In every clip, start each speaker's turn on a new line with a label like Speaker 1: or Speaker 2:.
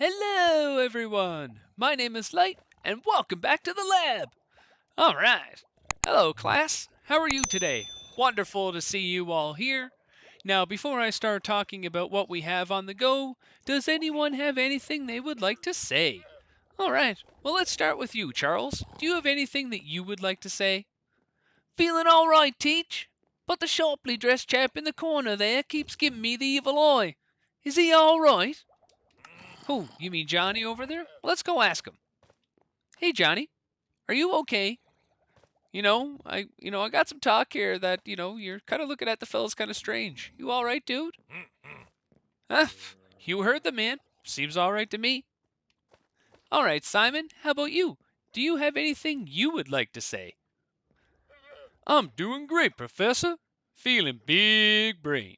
Speaker 1: Hello, everyone. My name is Light, and welcome back to the lab. All right. Hello, class. How are you today? Wonderful to see you all here. Now, before I start talking about what we have on the go, does anyone have anything they would like to say? All right. Well, let's start with you, Charles. Do you have anything that you would like to say? Feeling all right, Teach. But the sharply dressed chap in the corner there keeps giving me the evil eye. Is he all right? Who, you mean Johnny over there? Let's go ask him. Hey, Johnny, are you okay? I got some talk here that, you're kind of looking at the fellas kind of strange. You all right, dude? Ah, you heard the man. Seems all right to me. All right, Simon, how about you? Do you have anything you would like to say? I'm doing great, Professor. Feeling big brain.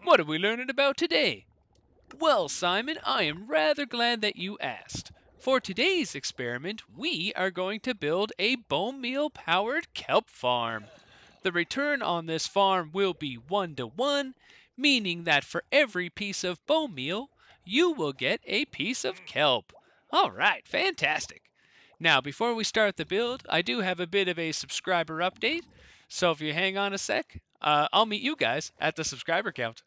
Speaker 1: What are we learning about today? Well, Simon, I am rather glad that you asked. For today's experiment, we are going to build a Bonemeal Powered Kelp Farm. The return on this farm will be 1-to-1, meaning that for every piece of bone meal, you will get a piece of kelp. All right, fantastic. Now, before we start the build, I do have a bit of a subscriber update. So if you hang on a sec, I'll meet you guys at the subscriber count.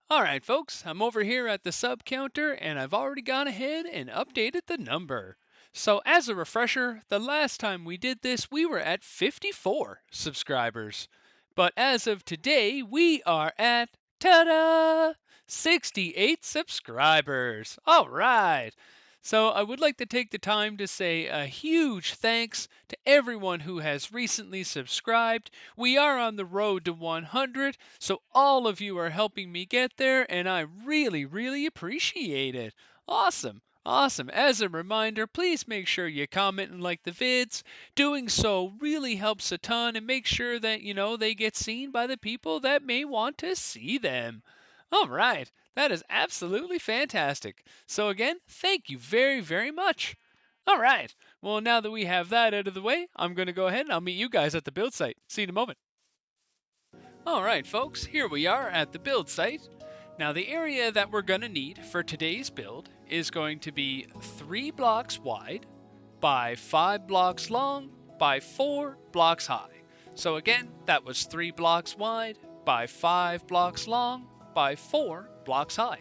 Speaker 1: All right, folks, I'm over here at the sub counter and I've already gone ahead and updated the number. So as a refresher, the last time we did this, we were at 54 subscribers. But as of today, we are at, ta-da, 68 subscribers. All right. So I would like to take the time to say a huge thanks to everyone who has recently subscribed. We are on the road to 100, so all of you are helping me get there, and I really, really appreciate it. Awesome. Awesome. As a reminder, please make sure you comment and like the vids. Doing so really helps a ton and make sure that, they get seen by the people that may want to see them. All right. That is absolutely fantastic. So again, thank you very, very much. All right. Well, now that we have that out of the way, I'm going to go ahead and I'll meet you guys at the build site. See you in a moment. All right, folks, here we are at the build site. Now, the area that we're going to need for today's build is going to be 3 blocks wide by 5 blocks long by 4 blocks high. So again, that was 3 blocks wide by 5 blocks long by 4 blocks high.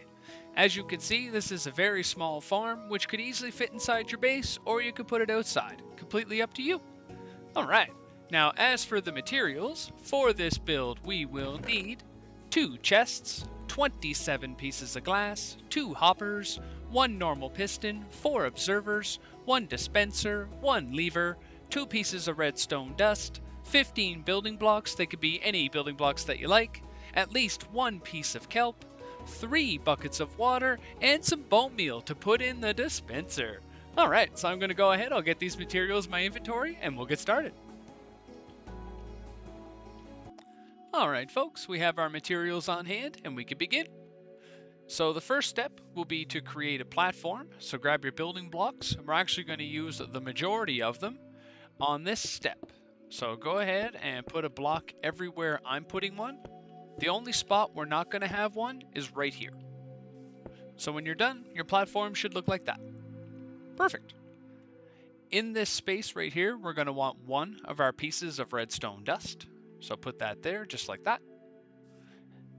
Speaker 1: As you can see, this is a very small farm which could easily fit inside your base, or you could put it outside. Completely up to you. Alright, now as for the materials, for this build we will need 2 chests, 27 pieces of glass, 2 hoppers, 1 normal piston, 4 observers, 1 dispenser, 1 lever, 2 pieces of redstone dust, 15 building blocks, they could be any building blocks that you like, at least 1 piece of kelp, 3 buckets of water, and some bone meal to put in the dispenser. Alright, so I'm going to go ahead, I'll get these materials in my inventory, and we'll get started. Alright folks, we have our materials on hand, and we can begin. So the first step will be to create a platform, so grab your building blocks. We're actually going to use the majority of them on this step. So go ahead and put a block everywhere I'm putting one. The only spot we're not going to have one is right here. So when you're done, your platform should look like that. Perfect. In this space right here, we're going to want 1 of our pieces of redstone dust. So put that there, just like that.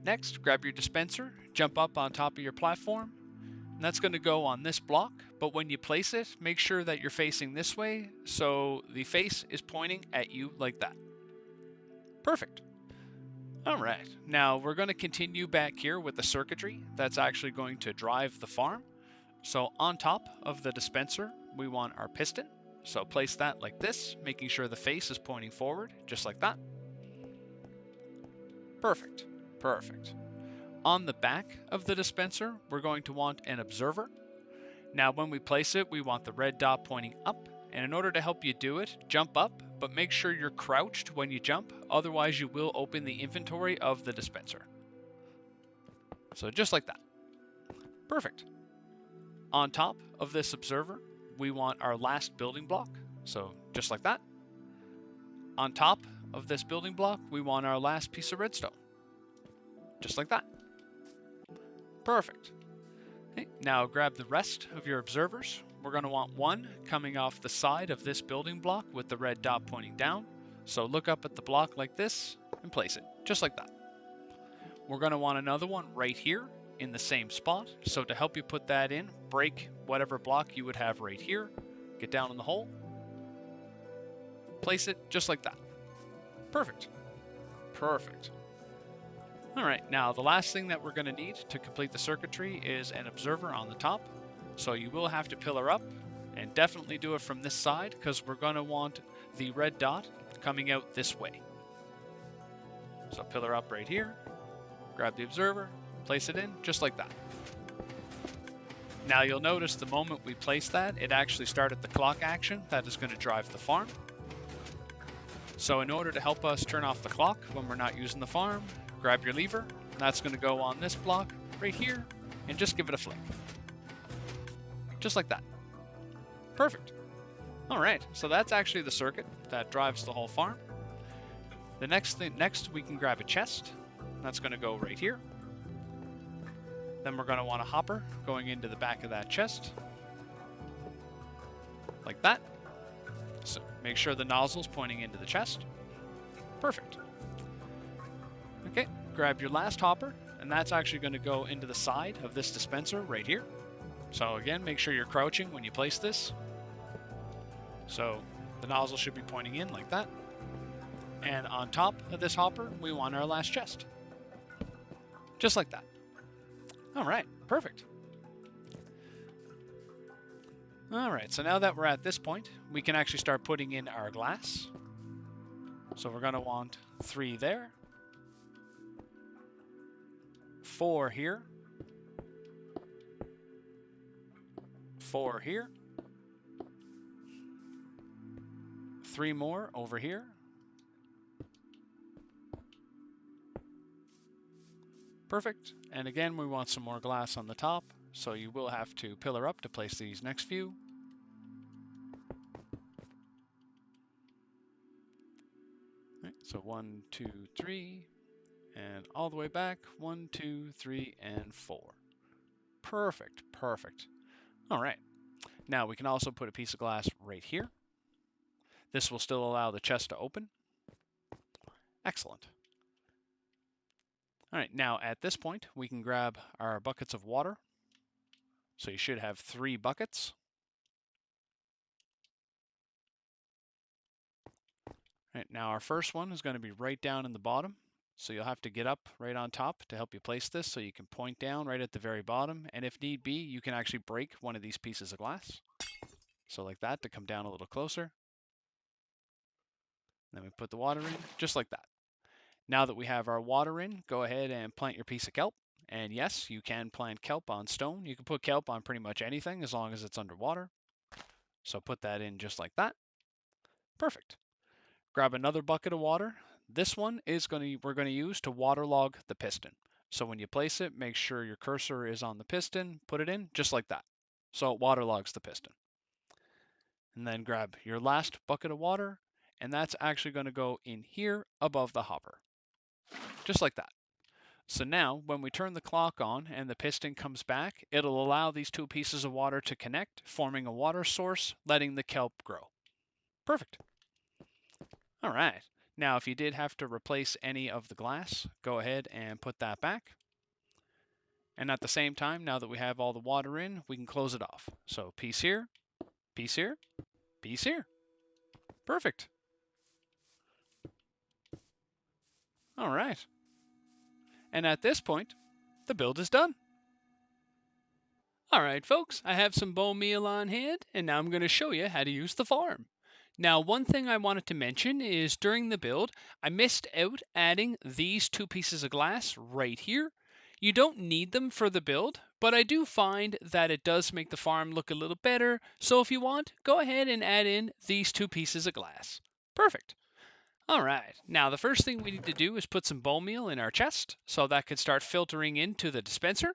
Speaker 1: Next, grab your dispenser, jump up on top of your platform. And that's going to go on this block, but when you place it, make sure that you're facing this way, so the face is pointing at you like that. Perfect. Alright, now we're going to continue back here with the circuitry that's actually going to drive the farm. So on top of the dispenser, we want our piston. So place that like this, making sure the face is pointing forward, just like that. Perfect, perfect. On the back of the dispenser, we're going to want an observer. Now when we place it, we want the red dot pointing up. And in order to help you do it, jump up, but make sure you're crouched when you jump, otherwise you will open the inventory of the dispenser. So just like that. Perfect. On top of this observer, we want our last building block, so just like that. On top of this building block, we want our last piece of redstone, just like that. Perfect. Okay, now grab the rest of your observers. We're going to want one coming off the side of this building block with the red dot pointing down. So look up at the block like this and place it, just like that. We're going to want another one right here in the same spot. So to help you put that in, break whatever block you would have right here, get down in the hole, place it just like that. Perfect. Perfect. All right, now the last thing that we're going to need to complete the circuitry is an observer on the top. So you will have to pillar up, and definitely do it from this side because we're going to want the red dot coming out this way. So pillar up right here, grab the observer, place it in just like that. Now you'll notice the moment we place that, it actually started the clock action that is going to drive the farm. So in order to help us turn off the clock when we're not using the farm, grab your lever. That's going to go on this block right here and just give it a flick. Just like that. Perfect. All right, so that's actually the circuit that drives the whole farm. The next we can grab a chest. That's going to go right here. Then we're going to want a hopper going into the back of that chest. Like that. So make sure the nozzle's pointing into the chest. Perfect. Okay, grab your last hopper, and that's actually going to go into the side of this dispenser right here. So again, make sure you're crouching when you place this. So the nozzle should be pointing in like that. And on top of this hopper, we want our last chest. Just like that. All right, perfect. All right, so now that we're at this point, we can actually start putting in our glass. So we're going to want 3 there, 4 here, 4 here, 3 more over here, perfect. And again, we want some more glass on the top, so you will have to pillar up to place these next few. Right, so 1, 2, 3, and all the way back, 1, 2, 3, and 4. Perfect, perfect. All right, now we can also put a piece of glass right here. This will still allow the chest to open. Excellent. All right, now at this point, we can grab our buckets of water. So you should have 3 buckets. All right, now our first one is going to be right down in the bottom. So you'll have to get up right on top to help you place this so you can point down right at the very bottom. And if need be, you can actually break one of these pieces of glass. So like that to come down a little closer. Then we put the water in just like that. Now that we have our water in, go ahead and plant your piece of kelp. And yes, you can plant kelp on stone. You can put kelp on pretty much anything as long as it's underwater. So put that in just like that. Perfect. Grab another bucket of water. This one is we're going to use to waterlog the piston. So when you place it, make sure your cursor is on the piston, put it in just like that. So it waterlogs the piston. And then grab your last bucket of water, and that's actually going to go in here above the hopper. Just like that. So now when we turn the clock on and the piston comes back, it'll allow these 2 pieces of water to connect, forming a water source, letting the kelp grow. Perfect. All right. Now, if you did have to replace any of the glass, go ahead and put that back. And at the same time, now that we have all the water in, we can close it off. So piece here, piece here, piece here. Perfect. All right. And at this point, the build is done. All right, folks, I have some bone meal on hand, and now I'm going to show you how to use the farm. Now, one thing I wanted to mention is during the build, I missed out adding these 2 pieces of glass right here. You don't need them for the build, but I do find that it does make the farm look a little better. So if you want, go ahead and add in these 2 pieces of glass. Perfect. All right, now the first thing we need to do is put some bone meal in our chest so that can start filtering into the dispenser.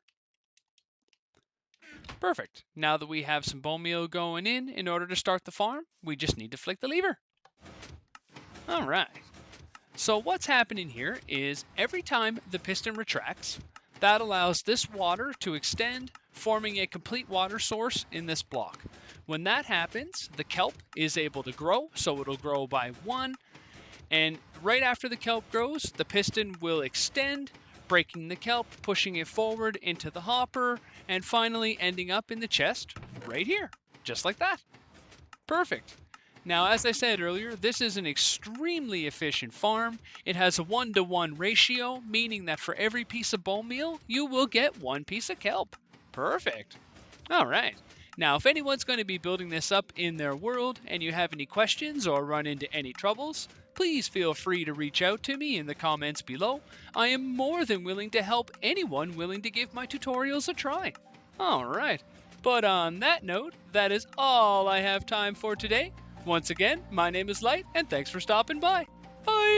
Speaker 1: Perfect. Now that we have some bone meal going in order to start the farm, we just need to flick the lever. All right. So what's happening here is every time the piston retracts, That allows this water to extend, forming a complete water source in this block. When that happens, the kelp is able to grow, so it'll grow by one, and right after the kelp grows, the piston will extend, breaking the kelp, pushing it forward into the hopper, and finally ending up in the chest right here, just like that. Perfect. Now, as I said earlier, this is an extremely efficient farm. It has a 1-to-1 ratio, meaning that for every piece of bone meal, you will get one piece of kelp. Perfect. All right. Now, if anyone's going to be building this up in their world and you have any questions or run into any troubles, please feel free to reach out to me in the comments below. I am more than willing to help anyone willing to give my tutorials a try. All right. But on that note, that is all I have time for today. Once again, my name is Light, and thanks for stopping by. Bye!